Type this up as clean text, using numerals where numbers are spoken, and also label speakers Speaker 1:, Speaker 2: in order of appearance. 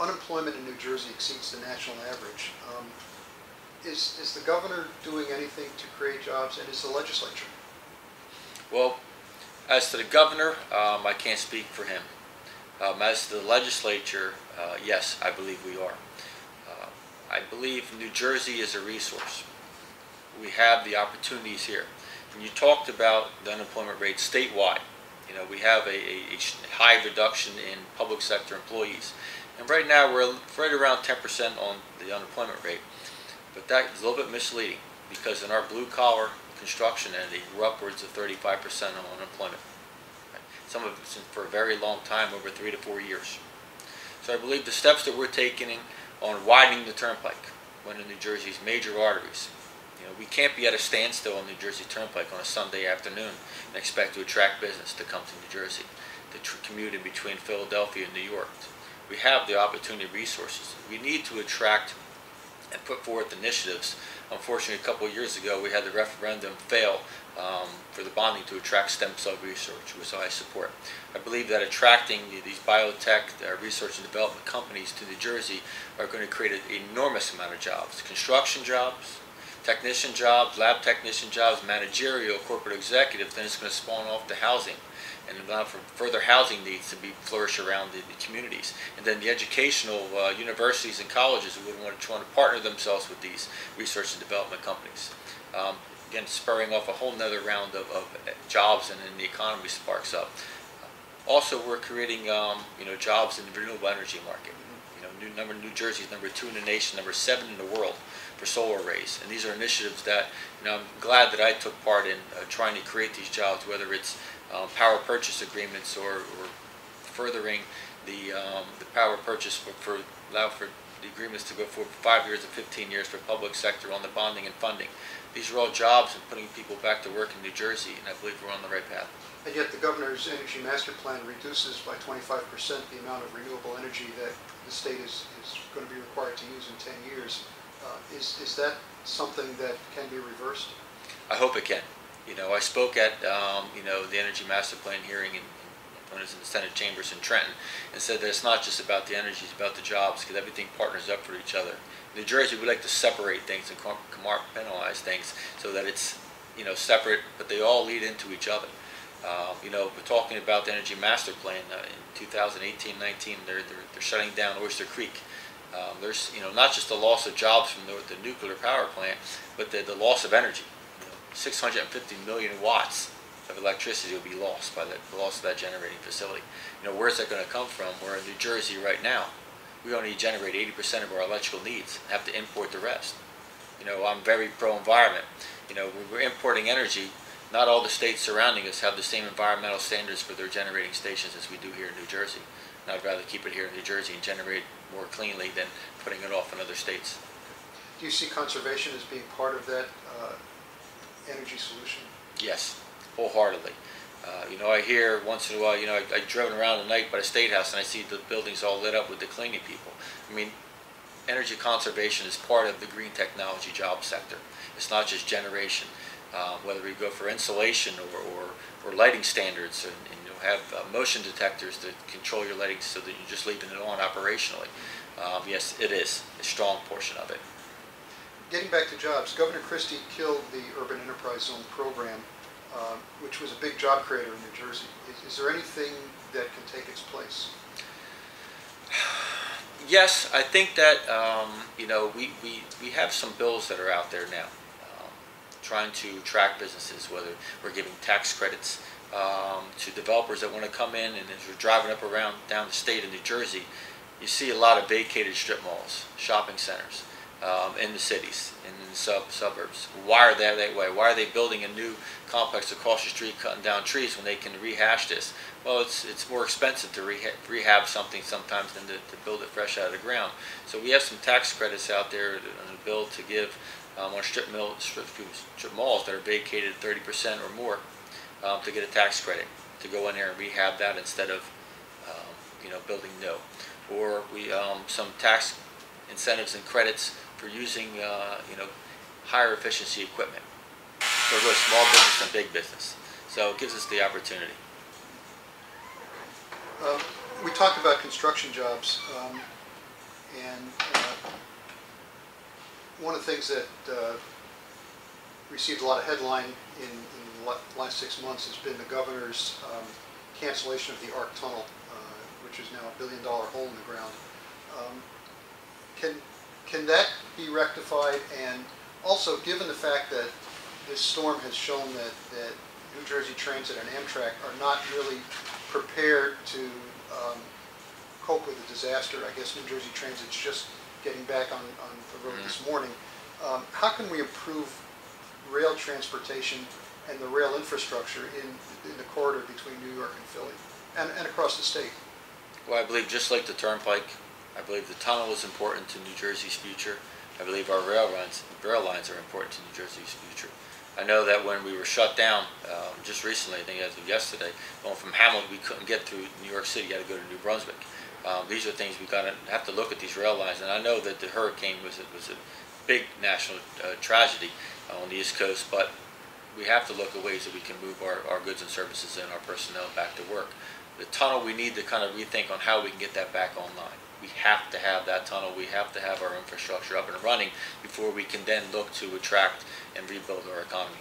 Speaker 1: unemployment in New Jersey exceeds the national average. Is the governor doing anything to create jobs, and is the legislature?
Speaker 2: Well, as to the governor, I can't speak for him. As to the legislature, yes, I believe we are. I believe New Jersey is a resource. We have the opportunities here. And you talked about the unemployment rate statewide. You know, we have a high reduction in public sector employees. And right now we're right around 10% on the unemployment rate. But that is a little bit misleading, because in our blue collar construction entity, we're upwards of 35% on unemployment. Some of it's for a very long time, over 3 to 4 years. So I believe the steps that we're taking on widening the turnpike, one of New Jersey's major arteries. You know, we can't be at a standstill on New Jersey Turnpike on a Sunday afternoon and expect to attract business to come to New Jersey, to commute in between Philadelphia and New York. We have the opportunity resources. We need to attract and put forth initiatives. Unfortunately, a couple of years ago, we had the referendum fail for the bonding to attract stem cell research, which I support. I believe that attracting these biotech research and development companies to New Jersey are going to create an enormous amount of jobs. Construction jobs, technician jobs, lab technician jobs, managerial, corporate executives. Then it's going to spawn off to housing, and allow for further housing needs to be flourish around the communities. And then the educational universities and colleges who would want to partner themselves with these research and development companies. Again, spurring off a whole nother round of jobs, and then the economy sparks up. Also, we're creating jobs in the renewable energy market. You know, New Jersey is #2 in the nation, #7 in the world for solar arrays, and these are initiatives that I'm glad that I took part in trying to create these jobs, whether it's power purchase agreements or furthering the power purchase allow for the agreements to go for 5 years and 15 years for public sector on the bonding and funding. These are all jobs and putting people back to work in New Jersey, and I believe we're on the right path.
Speaker 1: And yet the governor's energy master plan reduces by 25% the amount of renewable energy that the state is going to be required to use in 10 years. Is that something that can be reversed?
Speaker 2: I hope it can. You know, I spoke at the energy master plan hearing when I was in the Senate chambers in Trenton, and said that it's not just about the energy, it's about the jobs, because everything partners up for each other. In New Jersey, we like to separate things and compartmentalize things so that it's separate, but they all lead into each other. We're talking about the energy master plan in 2018-19. They're shutting down Oyster Creek. There's not just the loss of jobs from the nuclear power plant, but the loss of energy. 650 million watts of electricity will be lost by the loss of that generating facility. Where's that going to come from? We're in New Jersey right now. We only generate 80% of our electrical needs and have to import the rest. I'm very pro-environment. We're importing energy. Not all the states surrounding us have the same environmental standards for their generating stations as we do here in New Jersey. And I'd rather keep it here in New Jersey and generate more cleanly than putting it off in other states.
Speaker 1: Do you see conservation as being part of that energy solution?
Speaker 2: Yes, wholeheartedly. I hear once in a while, I've driven around at night by the State House and I see the buildings all lit up with the cleaning people. I mean, energy conservation is part of the green technology job sector. It's not just generation. Whether we go for insulation or lighting standards, and have motion detectors to control your lighting so that you're just leaving it on operationally. Yes, it is a strong portion of it.
Speaker 1: Getting back to jobs, Governor Christie killed the Urban Enterprise Zone program, which was a big job creator in New Jersey. Is there anything that can take its place?
Speaker 2: Yes, I think that we have some bills that are out there now, trying to attract businesses, whether we're giving tax credits to developers that want to come in, and as you're driving up around down the state of New Jersey, you see a lot of vacated strip malls, shopping centers in the cities and in the suburbs. Why are they that way? Why are they building a new complex across the street, cutting down trees when they can rehash this? Well, it's more expensive to rehab something sometimes than to build it fresh out of the ground. So we have some tax credits out there on a bill to give on strip malls that are vacated 30% or more, to get a tax credit to go in there and rehab that instead of building new. Or we some tax incentives and credits for using higher efficiency equipment. So really small business and big business. So it gives us the opportunity.
Speaker 1: We talked about construction jobs. And one of the things that received a lot of headline in the last 6 months has been the governor's cancellation of the ARC tunnel, which is now $1 billion hole in the ground. Can that be rectified? And also, given the fact that this storm has shown that New Jersey Transit and Amtrak are not really prepared to cope with the disaster. I guess New Jersey Transit's just getting back on the road this morning. How can we improve rail transportation and the rail infrastructure in the corridor between New York and Philly and across the state?
Speaker 2: Well, I believe just like the turnpike, I believe the tunnel is important to New Jersey's future. I believe our rail lines are important to New Jersey's future. I know that when we were shut down just recently, I think as of yesterday, going from Hamilton, we couldn't get through New York City. You had to go to New Brunswick. These are things we have to look at, these rail lines. And I know that the hurricane was a big national tragedy on the East Coast, but we have to look at ways that we can move our goods and services and our personnel back to work. The tunnel, we need to kind of rethink on how we can get that back online. We have to have that tunnel. We have to have our infrastructure up and running before we can then look to attract and rebuild our economy.